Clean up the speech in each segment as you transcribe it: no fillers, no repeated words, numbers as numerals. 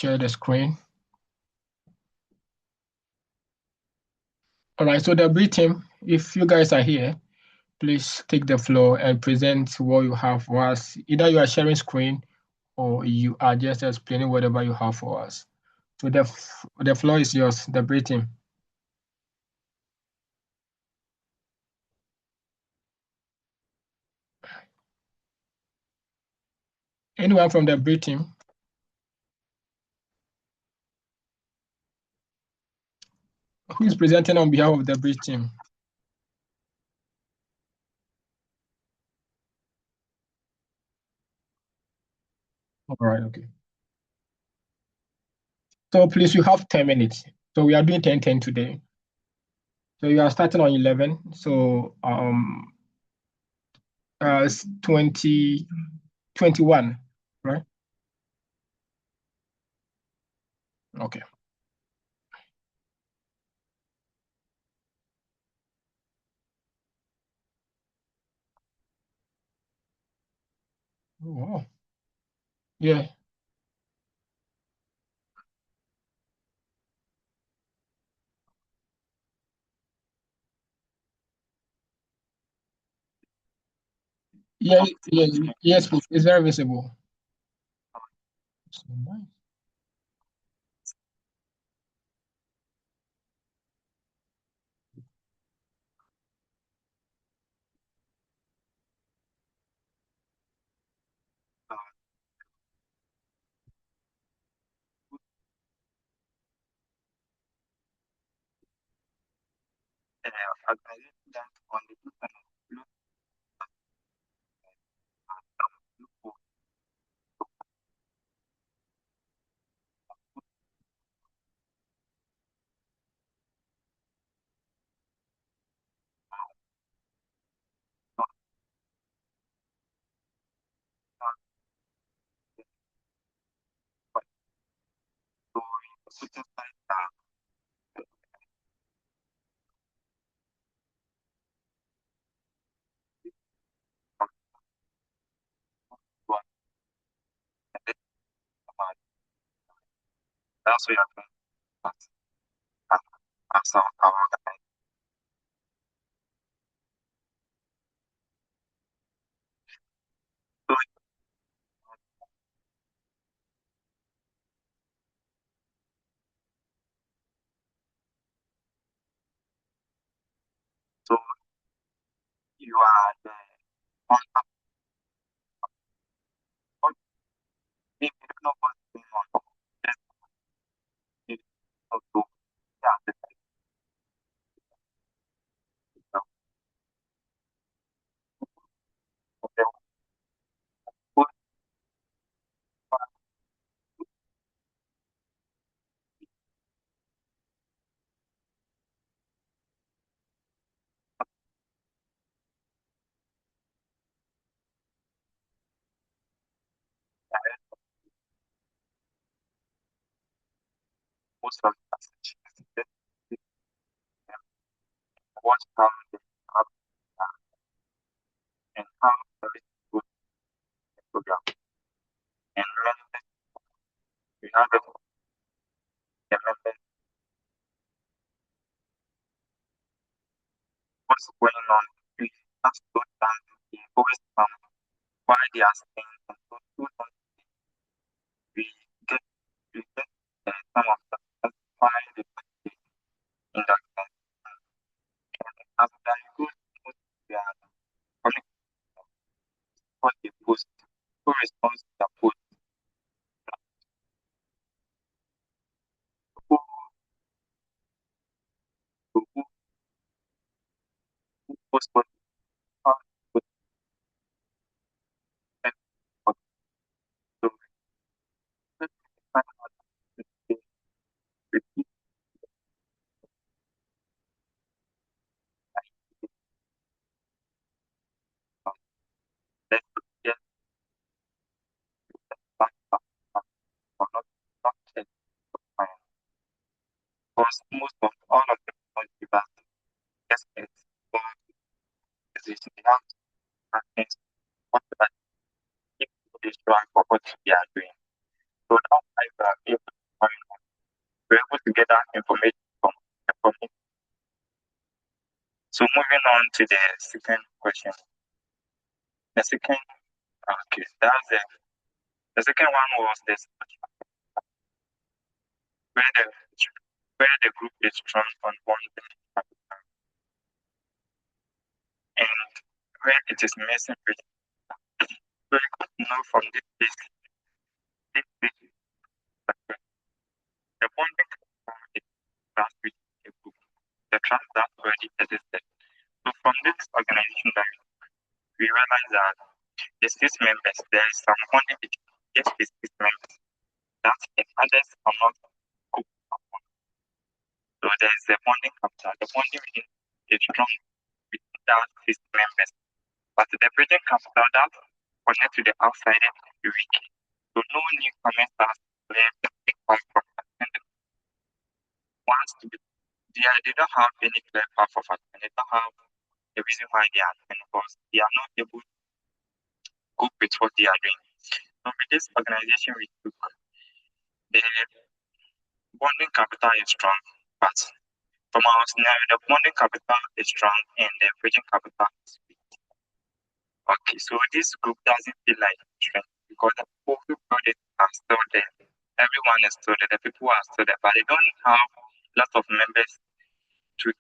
share the screen. All right, so the B team, if you guys are here, please take the floor and present what you have for us. Either you are sharing screen or you are just explaining whatever you have for us. So the floor is yours, the B team. Anyone from the B team? Who is presenting on behalf of the B team? All right, okay. So please, you have 10 minutes. So we are doing 10-10 today. So you are starting on 11. So 21, right? Okay. Wow. Yeah. Yeah, yes, please. It's very visible. So nice. we're able to get that information from the community. So moving on to the second question. The second, okay, the second one was this, where the where the group is strong on bonding and where it is missing with. So you got to know from this the bonding is trust with a group, the trust that already existed. So from this organization that we realize that the six members, there is some bonding between just the six members that the others are not good upon. So there is a bonding capital. The bonding within is strong between that six members. But the bridging capital that connect to the outside is weak. So no newcomers has left a big part from attending. Once to be they don't have any clear path of attending. They don't have the reason why they are attending because they are not able to cope with what they are doing. So with this organization we took, the bonding capital is strong, but from our scenario, the bonding capital is strong and the bridging capital is weak. Okay, so this group doesn't feel like strength because the people who build it are still there. Everyone is still there. The people are still there, but they don't have lots of members to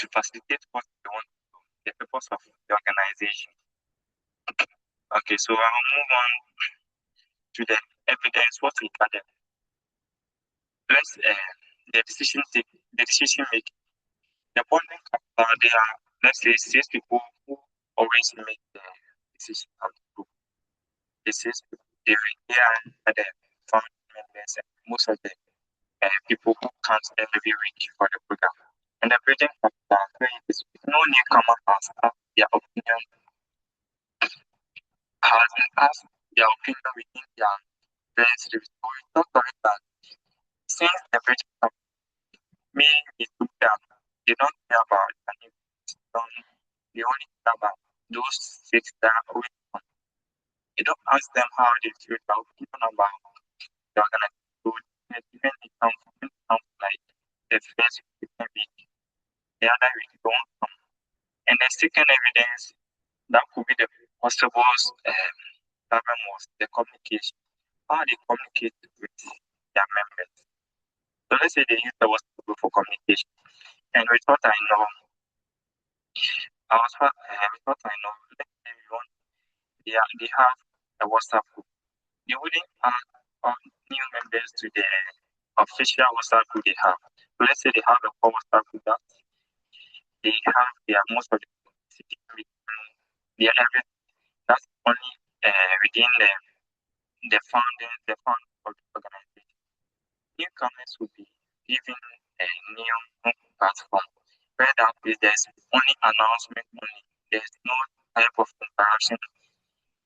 facilitate what they want to do, the purpose of the organization. Okay, so I'll move on to the evidence, what we gathered. Let's the decision making. The bonding capital, there are, let's say, 6 people who always make the decision of the group. The 6 people, they are the founding members and most of the people who count every week for the program. And the bridging capital, no newcomer has asked their opinion, within their friends. So we talk about that since the bridging capital, meaning it took them, they don't care about the they only care about those 6 that are always on. You don't ask them how they feel about people about the organization. So even it comes like the first week, the other week don't come. And the second evidence that could be the possible problem was the communication. How they communicate with their members. So let's say they use the WhatsApp group for communication. And with what I know, let's say they have a WhatsApp group. They wouldn't add new members to the official WhatsApp group they have. So let's say they have a core WhatsApp group that they have most of the everything. That's only within the founding of the organization. Newcomers will be given a new platform where that is there's only announcement only. There's no type of interaction.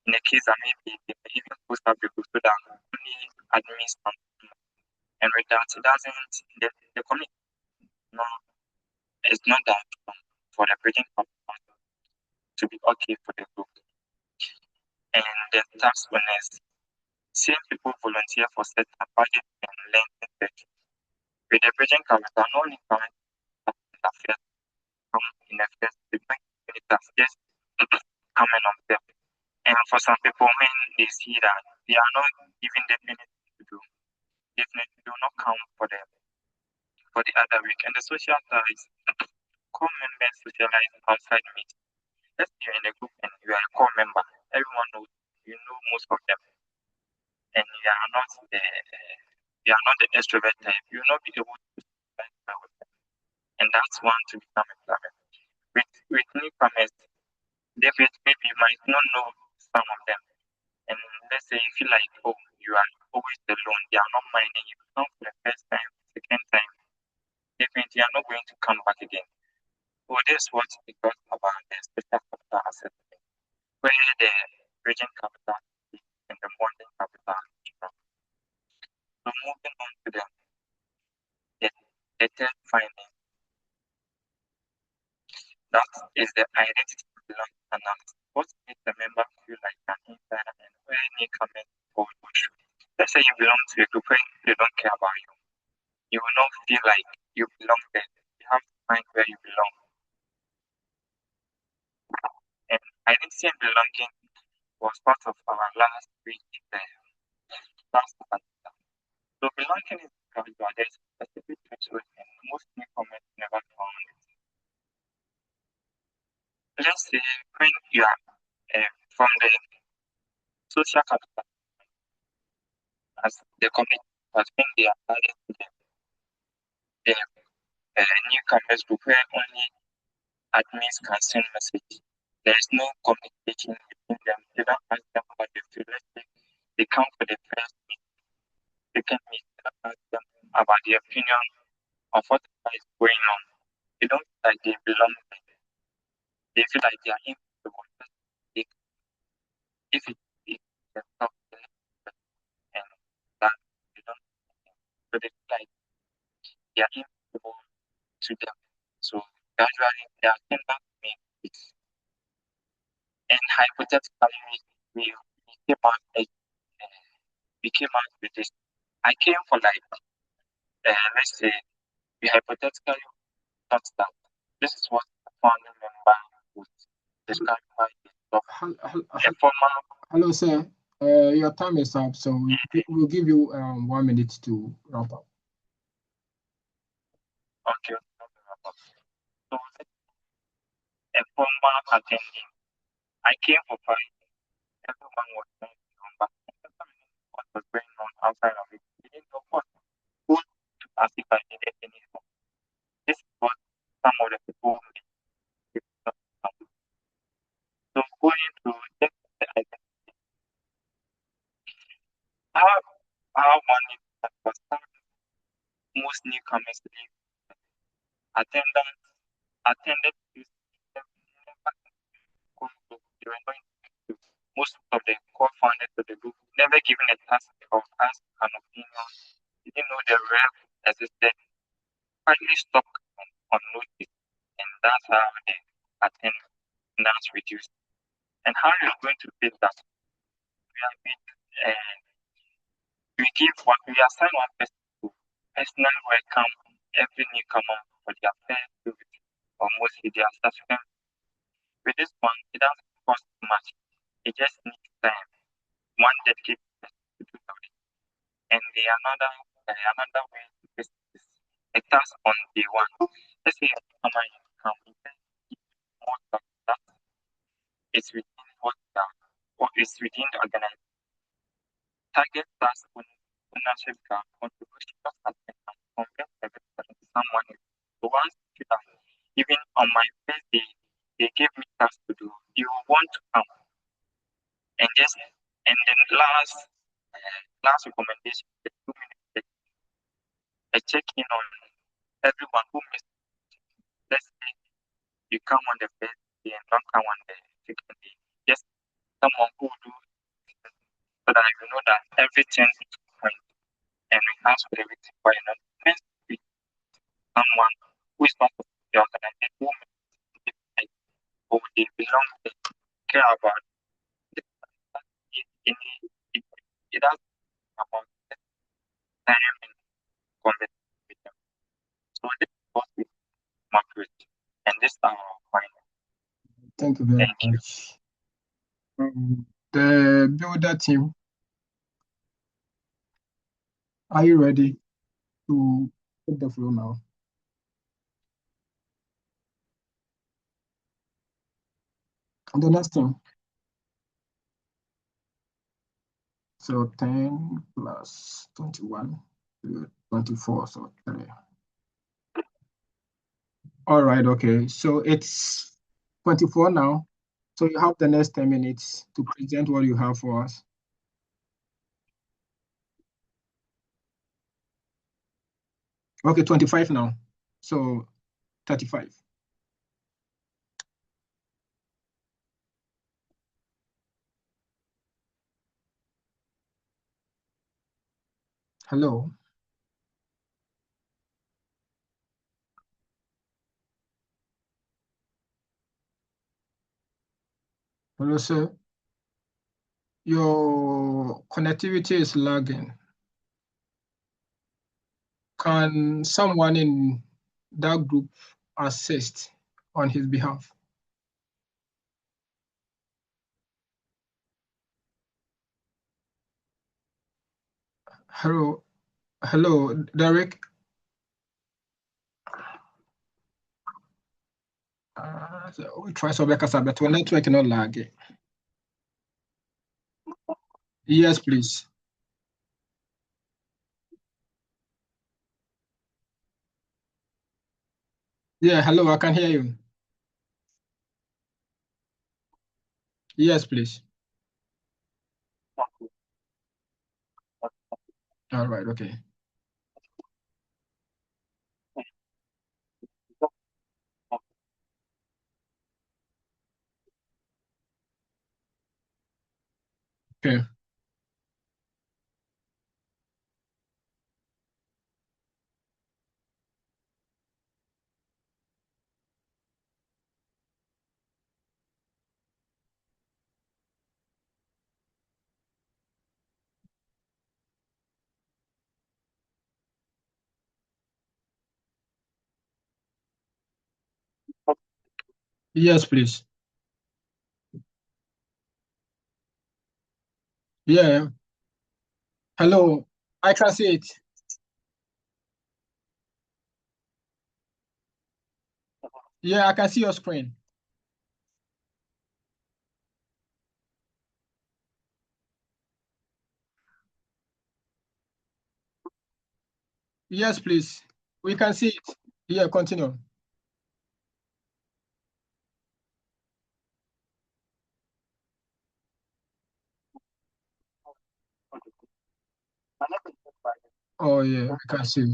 In the case that maybe they may even post up the group so that only admins can. And with that, it doesn't the community it's not that for the bridging to be okay for the group. And the task winners, same people volunteer for set a budget and learning session. With the bridging capital, no need to interfere in the first just coming on them. And for some people, when they see that they are not given the anything to do, definitely do not come for the other week. And the social ties, core members socialize outside meeting. Let's say you're in a group and you are a core member. Everyone knows you know most of them, and you are not the extrovert type. You will not be able to socialize with them, and that's one to become a planner. With newcomers, definitely maybe you might not know some of them, and let's say you feel like you are always alone. They are not minding you. Come for the first time, second time, definitely you are not going to come back again. So this is what we talk about the special capital assessment, where the bridging capital and the bonding capital is strong. So moving on to the third finding, that is the identity belonging analysis. What makes the member feel like an insider and where any comment or push? Let's say you belong to a group where they don't care about you. you will not feel like you belong there. You have to find where you belong. And identity and belonging was part of our last week last semester. So belonging is gradual. There's a specific threshold and most newcomers never found it. Let's say when you are from the social capital as the community has been they are added to the newcomers group where only admins can send message. There is no communication between them. You don't ask them what they feel. Let's say they come for the first meet, second meet, you don't ask them about their opinion of what is going on. They don't feel like they belong there. They feel like they are invisible. If it themselves and that they don't, so they feel like they are invisible to them. So gradually they are sent back to me. And hypothetically, we came out we came out with this. I came for like let's say we hypothetically thought that this is what the founding member would describe by a former. Hello, sir. Your time is up, so we'll give you 1 minute to wrap up. Okay. So a former attending, I came for five. Everyone was trying to come back. What was going on outside of it? He didn't know what. Who to ask if I needed any help. This is what some of the people did. So going to check the identity. How one is that was most newcomers leave. Attended to they were not to most of the co-founders of the group never given a task of us an opinion. They didn't know the rev existed. Finally stopped on notice, and that's how the attendance reduced. And how you're going to fix that? We assign one person to personally welcome every newcomer for their first visit or mostly their subsequent. With this one, it doesn't cost much. It just needs time. One dedicated person to do it. And another way to fix this a task on day one. Let's say a newcomer come more stuff that is within what is within the organization. Target task ownership gap contribution and compare everybody to someone else. So once you do that, even on my first day, they gave me tasks to do. You want to come and then last recommendation, the 2 minutes a check-in on everyone who missed. Let's say you come on the first day and don't come on the second day. Just someone who do so that you know that everything is fine and we ask for everything why not someone who is part of the organization who they belong to care about it does about time and conversation with them. So this is what we market and this is our final. Thank you very much. The builder team, are you ready to take the floor now? And the next thing. So 10 plus 21, 24, so 3. All right, okay. So it's 24 now. So you have the next 10 minutes to present what you have for us. Okay, 25 now. So 35. Hello. Hello, sir. Your connectivity is lagging. Can someone in that group assist on his behalf? Hello, hello, Derick. We try so back but our network not lag. Yes, please. Yeah, hello, I can hear you. Yes, please. All right, okay. Okay. Yes, please. Yeah. Hello. I can see it. Yeah, I can see your screen. Yes, please. We can see it. Yeah, continue. Oh, yeah, I can see.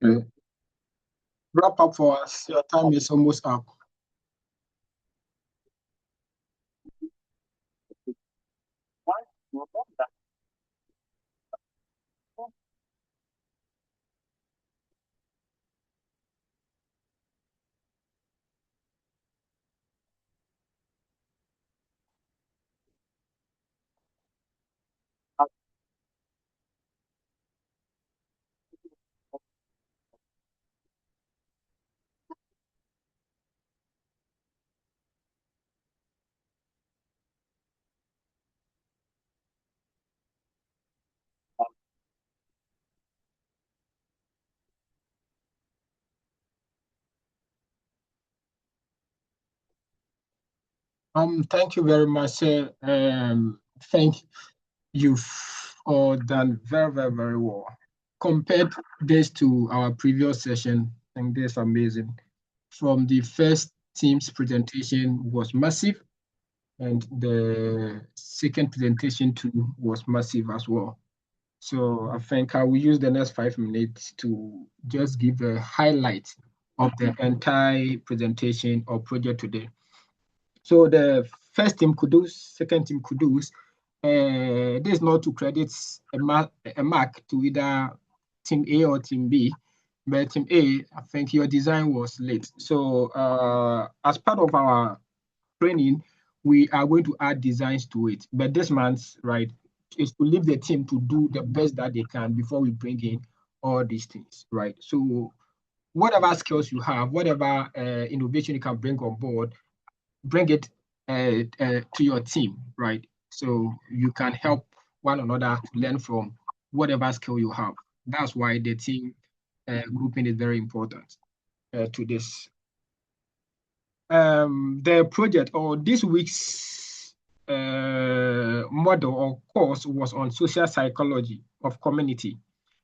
Wrap up for us. Your time is almost up. Thank you very much, sir. Thank you've all done very, very, very well. Compared this to our previous session, I think this is amazing. From the first team's presentation was massive, and the second presentation too was massive as well. So I think I will use the next 5 minutes to just give a highlight of the entire presentation or project today. So the first team Kudus, second team Kudus, this is not to credit a mark to either team A or team B, but team A, I think your design was late. So as part of our training, we are going to add designs to it. But this month, right, is to leave the team to do the best that they can before we bring in all these things, right? So whatever skills you have, whatever innovation you can bring on board, bring it to your team, right? So you can help one another to learn from whatever skill you have. That's why the team grouping is very important to this. The project or this week's model or course was on social psychology of community.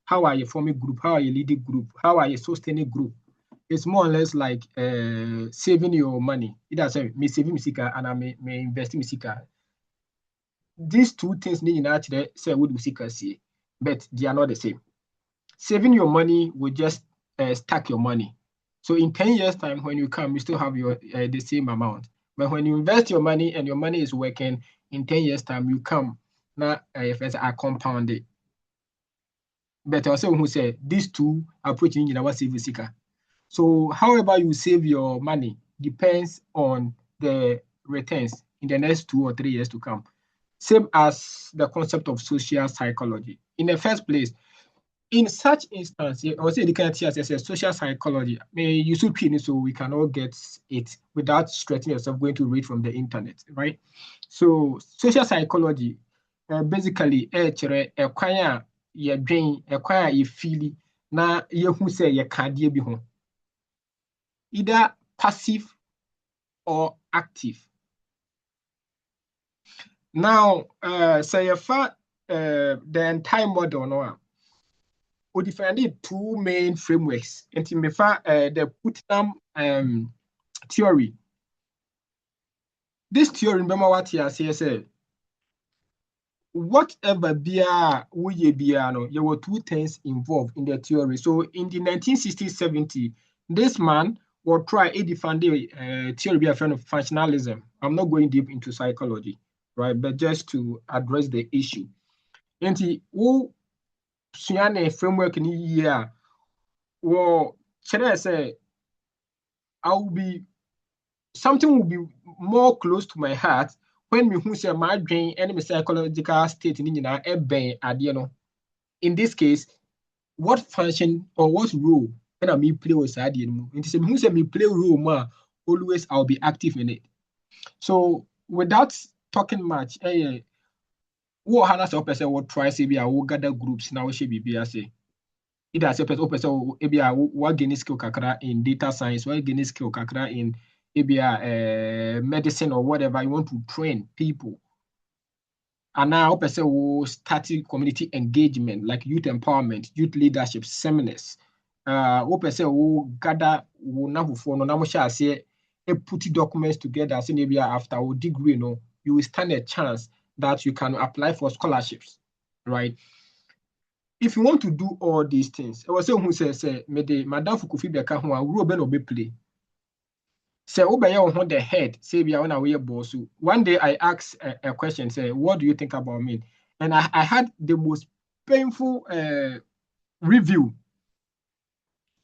How are you forming group? How are you leading group? How are you sustaining group? It's more or less like saving your money. It does me saving musica and I may invest in musica. These two things need actually say would musica see, but they are not the same. Saving your money will just stack your money. So in 10 years' time, when you come, you still have your the same amount. But when you invest your money and your money is working, in 10 years' time, you come, now if it's a compounded. But also who say these two approaching in our saving seeker. So however you save your money depends on the returns in the next 2 or 3 years to come. Same as the concept of social psychology. In the first place, in such instance, I say the kind of as a social psychology, you should pin so we can all get it without stretching yourself going to read from the internet, right? So social psychology, basically, ye dwen ekwan a ye feeli na ye hu say ye kadie bi ho. Either passive or active. Now, say if the entire model no, we define two main frameworks. And me the Putnam theory. This theory, remember what he has said. Whatever bia we bia no, there were two things involved in the theory. So in the 1960s-70s, this man will try to define the theory of functionalism. I'm not going deep into psychology, right? But just to address the issue. And who suane framework ni year, well, should I say, something will be more close to my heart when me who say my brain and my psychological state in no. In this case, what function or what role can I play with idea? And say who say me play role more, always I'll be active in it. So without talking much, what Hannah say person will try say be I will gather groups now she be say. Either say person maybe I will gain skill kakra in data science, or gain skill kakra in maybe medicine or whatever you want to train people. And now person will start community engagement like youth empowerment, youth leadership seminars. Person will gather will now for no shall say put documents together. So maybe after our degree, you will stand a chance that you can apply for scholarships, right? If you want to do all these things, I was saying who says me de Madam Fukufi beka ho a wuro be no be play. Say obey on the head, say be when we boss. One day I asked a question, say, what do you think about me? And I had the most painful review.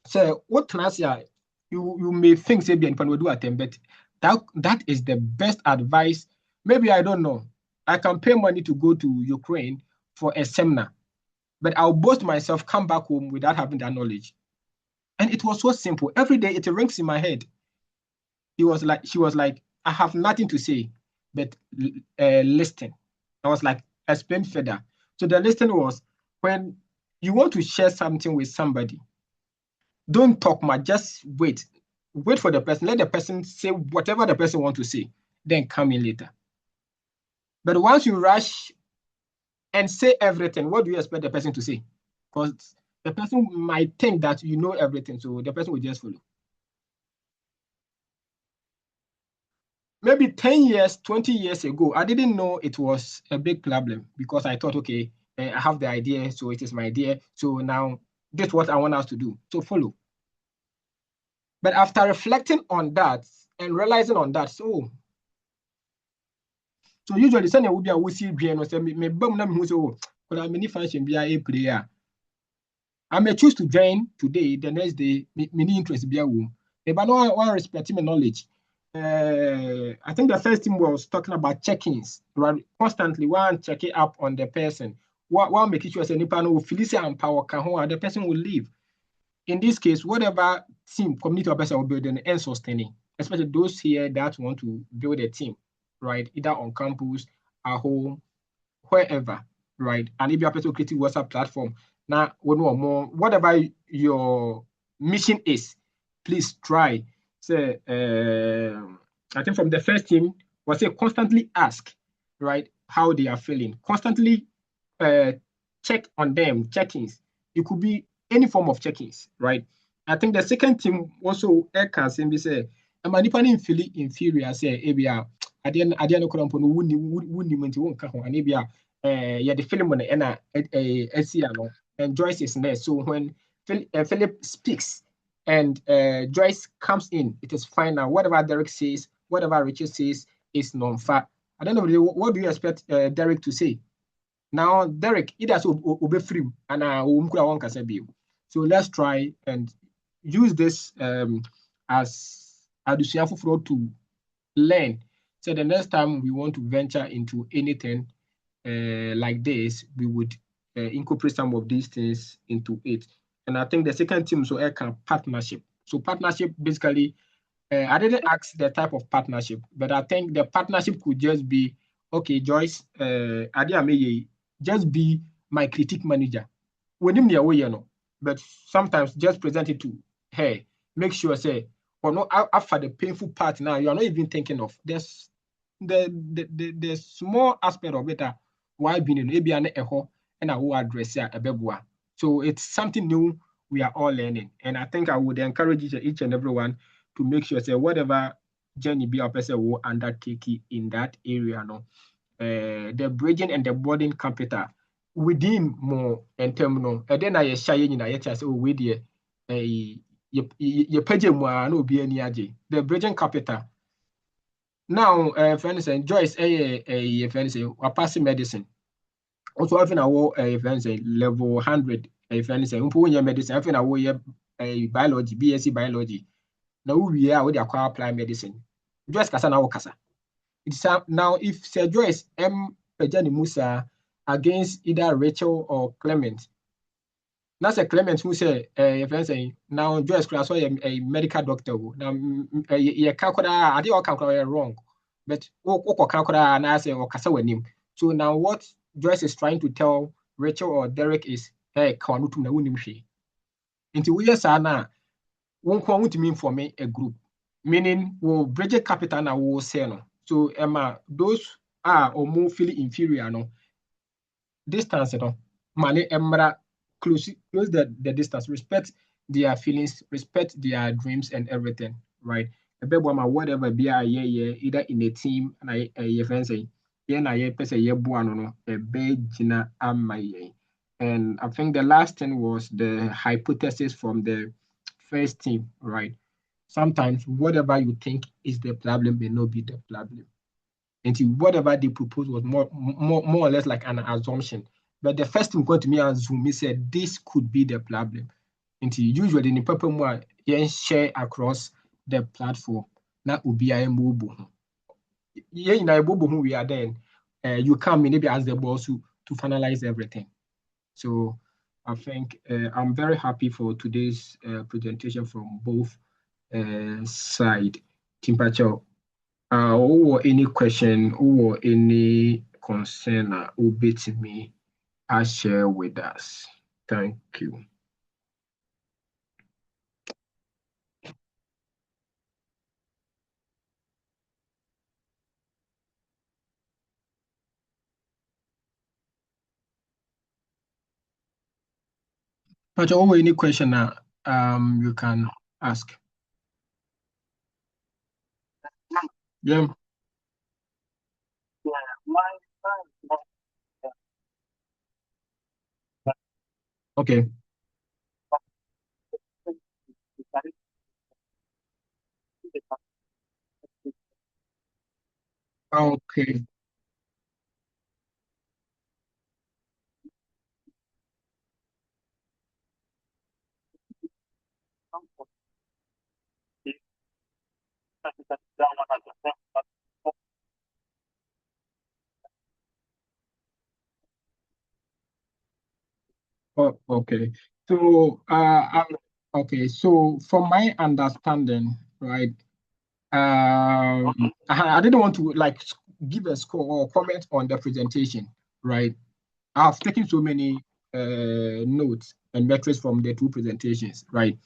Say, what can I say? You may think say be and do attempt, but that is the best advice. Maybe I don't know. I can pay money to go to Ukraine for a seminar, but I'll boast myself, come back home without having that knowledge. And it was so simple. Every day it rings in my head. She was like, I have nothing to say, but listen. I was like, explain further. So the listen was, when you want to share something with somebody, don't talk much, just wait. Wait for the person. Let the person say whatever the person wants to say, then come in later. But once you rush and say everything, what do you expect the person to say? Because the person might think that you know everything, so the person will just follow. Maybe 10 years, 20 years ago, I didn't know it was a big problem because I thought, okay, I have the idea, so it is my idea. So now this is what I want us to do. So follow. But after reflecting on that and realizing on that, so usually, say will be a wusi no say me bam na me hu say oh, but I many function be a player. I may choose to join today, the next day, many interest be a womb. But no one respecting my knowledge. I think the first thing was talking about check-ins, right? Constantly, one check it up on the person. One making sure any panel will feel and power can the person will leave. In this case, whatever team, community or person will build and sustaining, especially those here that want to build a team, right? Either on campus, at home, wherever, right? And if you are person creating WhatsApp platform, now we know more. Whatever your mission is, please try. Say, I think from the first team was say constantly ask, right, how they are feeling. Constantly check on them, check-ins. It could be any form of check-ins, right? I think the second team also can say, I'm a different feeling inferior. Say, ABR. I didn't know wouldn't ka ho and ebia yeah the film on and Joyce is there. So when Philip speaks and Joyce comes in, it is fine now. Whatever Derick says, whatever Rachael says is non-fact. I don't know what do you expect Derick to say? Now Derick, it has obe free and so let's try and use this as adusua for to learn. So the next time we want to venture into anything like this, we would incorporate some of these things into it. And I think the second team so can partnership. So partnership basically, I didn't ask the type of partnership, but I think the partnership could just be, okay, Joyce, just be my critique manager. when him near way, but sometimes just present it to her. Make sure say, or no, after the painful part now, you are not even thinking of. There's the small aspect of it why being in ABN echo and I will address a bebua. So it's something new we are all learning. And I think I would encourage each and everyone to make sure say whatever journey be a person will undertake in that area. No, the bridging and the boarding capital within more and terminal. And then I share in I say, oh, with you, no be any the bridging capital. Now, friends and Joyce, friends, we're passing medicine. Also, often our friends level 100, friends, and medicine. Often our biology, BSc biology. Now we are with the acquire apply medicine. Joyce kasa na kasa. It's now if Sir Joyce Pejani Musa against either Rachael or Clement. Now Sir Clement who say friends now Joyce class a medical doctor. Now you can't I did all wrong. But and I say or kasa wanim. So now what Joyce is trying to tell Rachael or Derick is hey kawanutum na wunim hwe. Nti we yes na won ko wutimi for me a group. Meaning will bridge capital na will say no. So Emma, those are or more feeling inferior no. Distance no. Mane emra close the distance, respect their feelings, respect their dreams and everything, right? Whatever be either in a team and I friends say and I think the last thing was the hypothesis from the first team, right? Sometimes whatever you think is the problem may not be the problem. And whatever they proposed was more or less like an assumption. But the first thing got to me and Zoom, he said this could be the problem. And usually in the paper more share across the platform. Not ubi I move. Yeah, in a bobo we are then you come in maybe as the boss to finalize everything. So I think I'm very happy for today's presentation from both sides. Temperature. Or any question or any concern will be to me, I share with us. Thank you. But over any question you can ask. Yeah. Okay. Okay. Oh, okay. So okay. So from my understanding, right? I didn't want to like give a score or comment on the presentation, right? I've taken so many notes and metrics from the two presentations, right?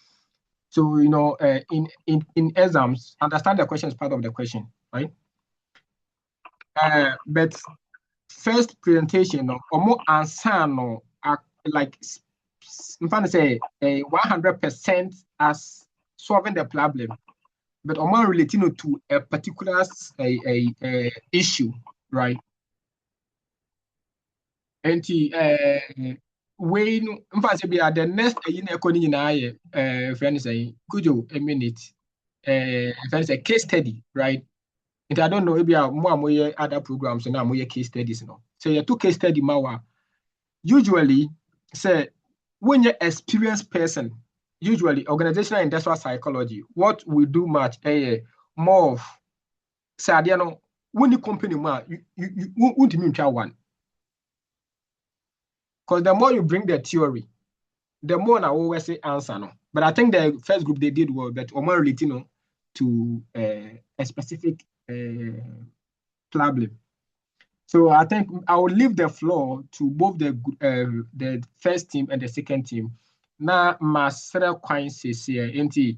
So in exams, understand the question is part of the question, right? But first presentation, or more answer, no, like I'm trying to say 100% as solving the problem, but more relating to a particular issue, right? And when mfa be the next na ɛkɔ ne nyinaa yɛ friend say could you a minute friend say case study, right? And I don't know maybe more other programs now more case studies no. So you two case study ma usually say when you're experienced person, usually organizational industrial psychology, what we do much more of say no when the company you won't mean one. Because the more you bring the theory, the more I always say answer. No? But I think the first group they did well, but more related to a specific problem. So I think I will leave the floor to both the first team and the second team. Now, Masera Quine says here, maybe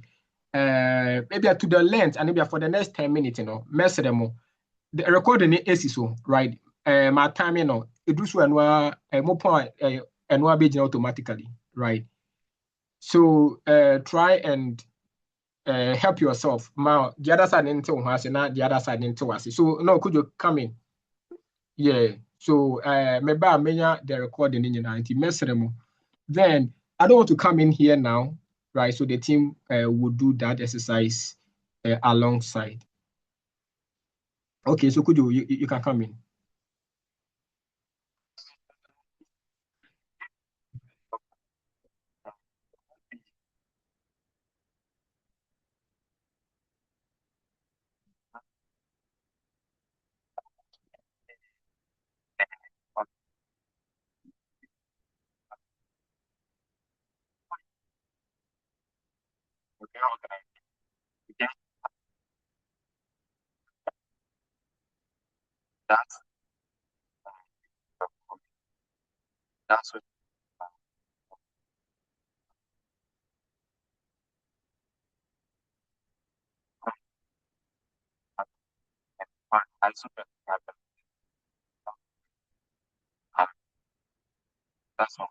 to the length and maybe for the next 10 minutes, mess them. The recording is so right. My time, it do so and more point and one begin automatically, right? So try and help yourself. Now the other side into us and not the other side into us. So no, could you come in? Yeah. So maybe I menya the recording in 90 message. Then I don't want to come in here now, right? So the team will do that exercise alongside. Okay, so could you can come in. That's that's what I super happen. That's what.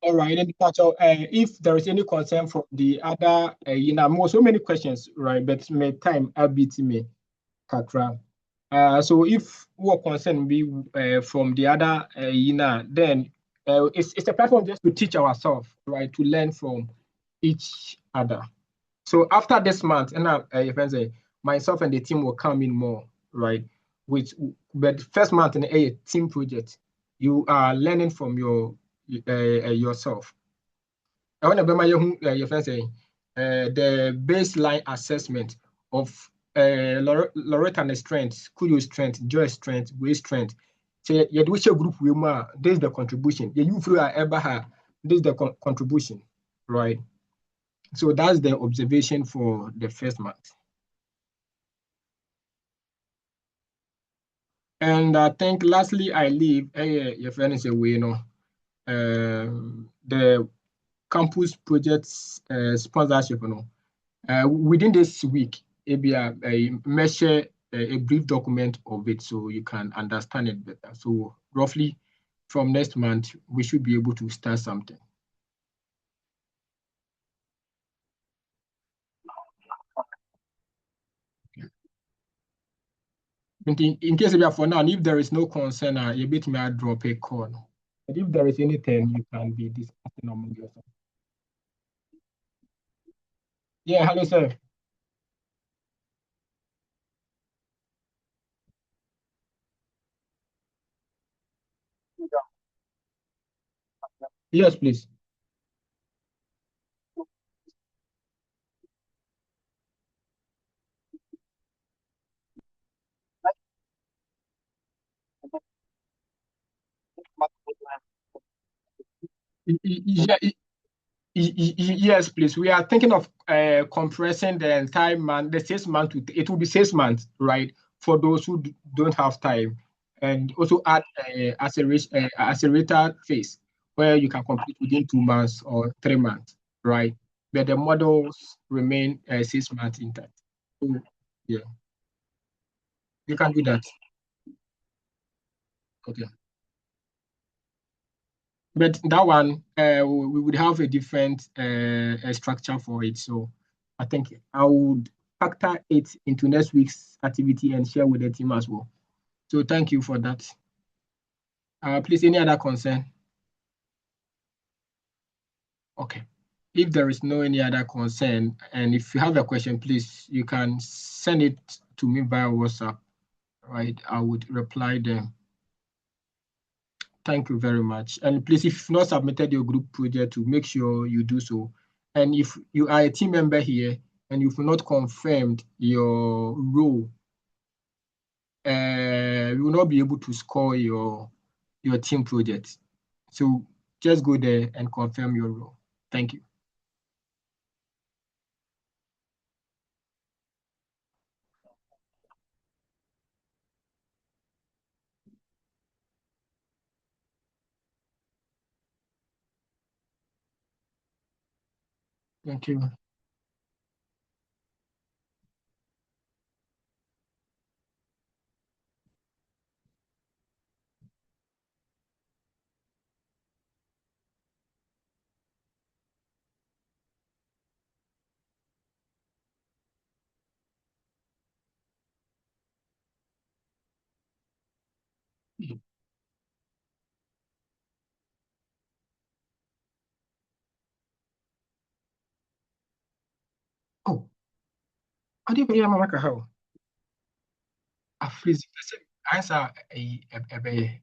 All right, and so if there is any concern from the other, more so many questions, right? But my time a bit me, kakra. So if what concern be from the other, then it's a platform just to teach ourselves, right? To learn from each other. So after this month, and if I say myself and the team will come in more, right? Which, but first month in a team project, you are learning from yourself. I want to be my your friend saying the baseline assessment of Loretta strength, Kuyo strength, Joyce strength, Way strength. Say you do your group we ma, this is the contribution. You feel I ever have this is the contribution, right? So that's the observation for the first month. And I think lastly, I leave your friend is away, the campus projects sponsorship, within this week, maybe I measure a brief document of it so you can understand it better. So roughly from next month, we should be able to start something. In case we are for now, if there is no concern, you bit me I drop a call. But if there is anything, you can be discussing among yourself. Yeah, hello, sir. Yes, please. Yeah, yes, please. We are thinking of compressing the entire month, the 6 months, it will be 6 months, right? For those who don't have time. And also add accelerator phase where you can complete within 2 months or 3 months, right? But the models remain 6 months intact. So, yeah, you can do that. Okay. But that one, we would have a different structure for it. So I think I would factor it into next week's activity and share with the team as well. So thank you for that. Please, any other concern? Okay. If there is no any other concern, and if you have a question, please, you can send it to me via WhatsApp, right? I would reply them. Thank you very much. And please, if you've not submitted your group project, to make sure you do so. And if you are a team member here and you've not confirmed your role, you will not be able to score your team project. So just go there and confirm your role. Thank you. Thank you. Oh, I didn't hear Mama Kahao. A freeze. Answer a